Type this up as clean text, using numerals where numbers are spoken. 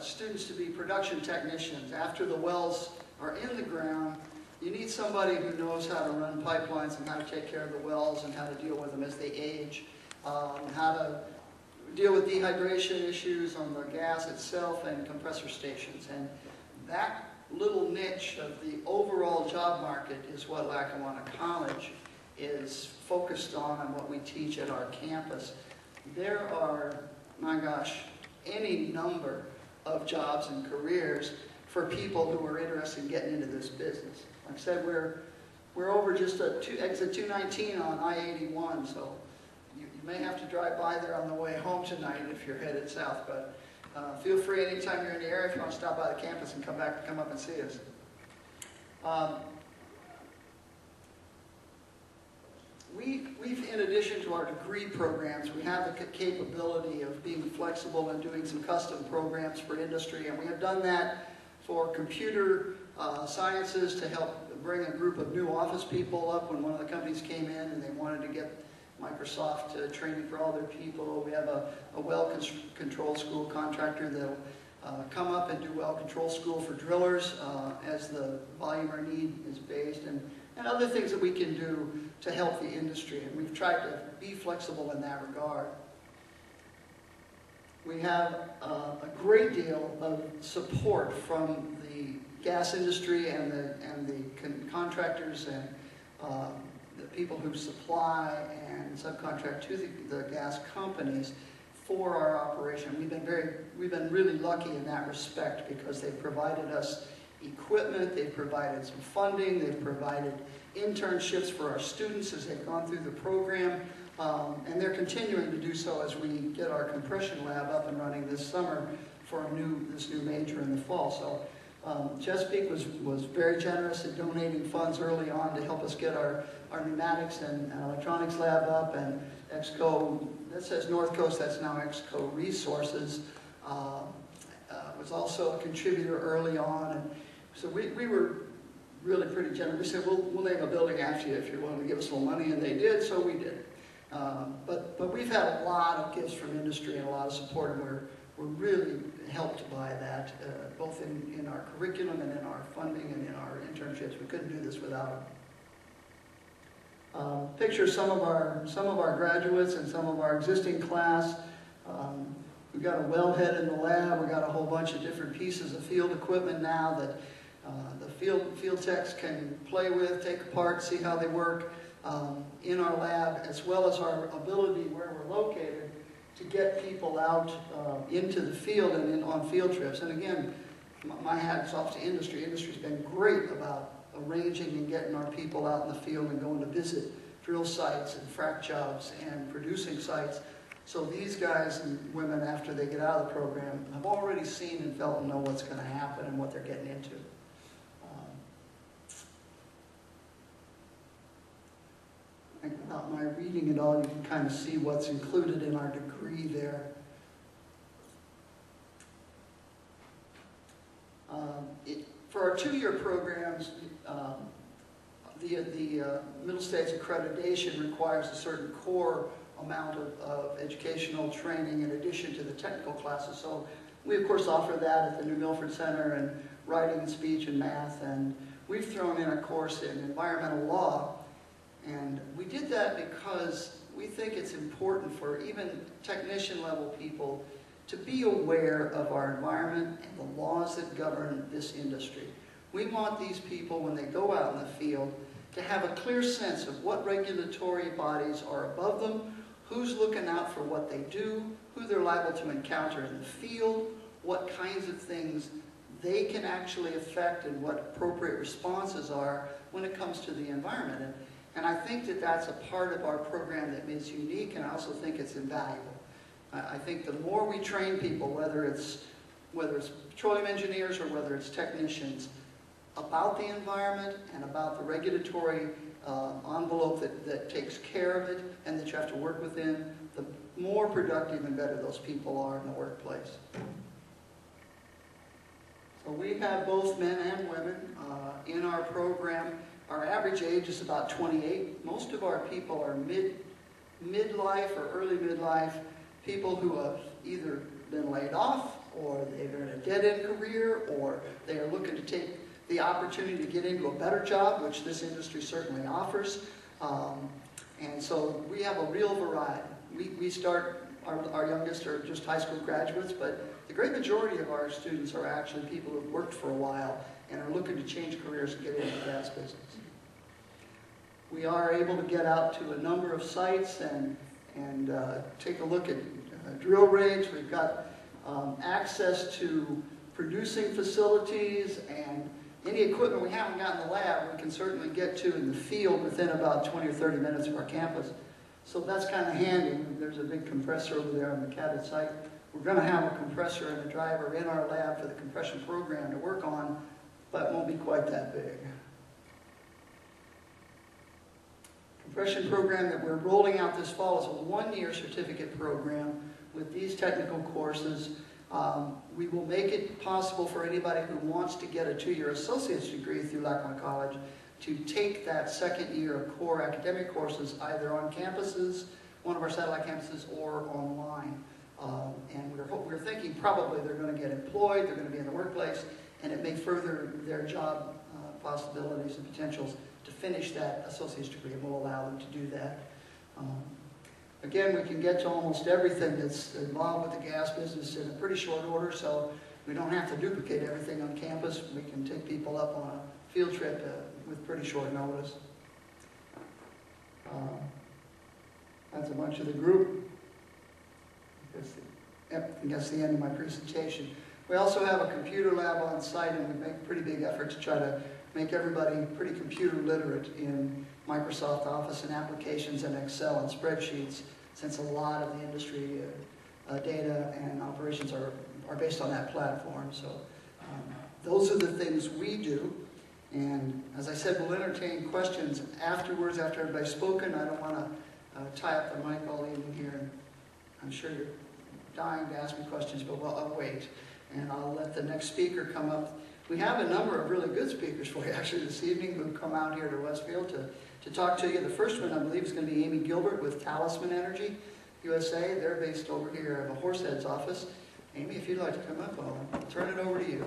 students to be production technicians. After the wells are in the ground, you need somebody who knows how to run pipelines and how to take care of the wells and how to deal with them as they age, how to deal with dehydration issues on the gas itself and compressor stations. And that little niche of the overall job market is what Lackawanna College is focused on and what we teach at our campus. There are, my gosh, any number of jobs and careers for people who are interested in getting into this business. Like I said, we're over just exit 219 on I-81, so you may have to drive by there on the way home tonight if you're headed south, but feel free anytime you're in the area if you want to stop by the campus and come up and see us. We've, in addition to our degree programs, we have the capability of being flexible and doing some custom programs for industry, and we have done that for computer sciences to help bring a group of new office people up when one of the companies came in and they wanted to get Microsoft training for all their people. We have a well control school contractor that'll come up and do well control school for drillers as the volume or need is based, and other things that we can do to help the industry, and we've tried to be flexible in that regard. We have a great deal of support from the gas industry and the contractors and the people who supply and subcontract to the gas companies for our operation. We've been really lucky in that respect because they've provided us equipment, they've provided some funding, they've provided internships for our students as they've gone through the program, and they're continuing to do so as we get our compression lab up and running this summer for this new major in the fall. So Chesapeake was very generous in donating funds early on to help us get our pneumatics and electronics lab up, and EXCO, that says North Coast, that's now EXCO Resources, was also a contributor early on, and so we were really pretty generous. We said, we'll name a building after you if you're willing to give us a little money, and they did, so we did. But we've had a lot of gifts from industry and a lot of support, and we're really helped by that, both in our curriculum and in our funding and in our internships. We couldn't do this without them. Picture some of our graduates and some of our existing class. We've got a wellhead in the lab. We've got a whole bunch of different pieces of field equipment now that the field techs can play with, take apart, see how they work in our lab, as well as our ability where we're located to get people out into the field and on field trips. And again, my hat's off to industry. Industry's been great about arranging and getting our people out in the field and going to visit drill sites and frac jobs and producing sites. So these guys and women, after they get out of the program, have already seen and felt and know what's going to happen and what they're getting into. I think without my reading it all, you can kind of see what's included in our degree there. For our two-year programs, the Middle States accreditation requires a certain core amount of educational training in addition to the technical classes. So we, of course, offer that at the New Milford Center, and writing and speech and math, and we've thrown in a course in environmental law. And we did that because we think it's important for even technician-level people to be aware of our environment and the laws that govern this industry. We want these people, when they go out in the field, to have a clear sense of what regulatory bodies are above them, who's looking out for what they do, who they're liable to encounter in the field, what kinds of things they can actually affect, and what appropriate responses are when it comes to the environment. And I think that that's a part of our program that is unique, and I also think it's invaluable. I think the more we train people, whether it's petroleum engineers or whether it's technicians, about the environment and about the regulatory envelope that takes care of it and that you have to work within, the more productive and better those people are in the workplace. So we have both men and women in our program. Our average age is about 28. Most of our people are midlife or early midlife, people who have either been laid off or they're in a dead-end career, or they are looking to take the opportunity to get into a better job, which this industry certainly offers. And so we have a real variety. We start, our youngest are just high school graduates, but the great majority of our students are actually people who've worked for a while and are looking to change careers and get into the gas business. We are able to get out to a number of sites and take a look at drill rigs. We've got access to producing facilities, and any equipment we haven't got in the lab, we can certainly get to in the field within about 20 or 30 minutes of our campus. So that's kind of handy. There's a big compressor over there on the Cabot site. We're going to have a compressor and a driver in our lab for the compression program to work on, but it won't be quite that big. Compression program that we're rolling out this fall is a one-year certificate program with these technical courses. We will make it possible for anybody who wants to get a 2-year associate's degree through Lackawanna College to take that second year of core academic courses either on campuses, one of our satellite campuses, or online. And we're thinking probably they're going to get employed, they're going to be in the workplace, and it may further their job possibilities and potentials to finish that associate's degree, and will allow them to do that. Again, we can get to almost everything that's involved with the gas business in a pretty short order, so we don't have to duplicate everything on campus. We can take people up on a field trip with pretty short notice. That's a bunch of the group. I think that's the end of my presentation. We also have a computer lab on site, and we make a pretty big effort to try to make everybody pretty computer literate in Microsoft Office and applications and Excel and spreadsheets, since a lot of the industry data and operations are based on that platform. So those are the things we do. And as I said, we'll entertain questions afterwards, after everybody's spoken. I don't want to tie up the mic all evening here. And I'm sure you're dying to ask me questions, but well, I'll wait. And I'll let the next speaker come up. We have a number of really good speakers for you actually this evening who've come out here to Westfield to talk to you. The first one, I believe, is going to be Amy Gilbert with Talisman Energy USA. They're based over here at the Horsehead's office. Amy, if you'd like to come up, I'll turn it over to you.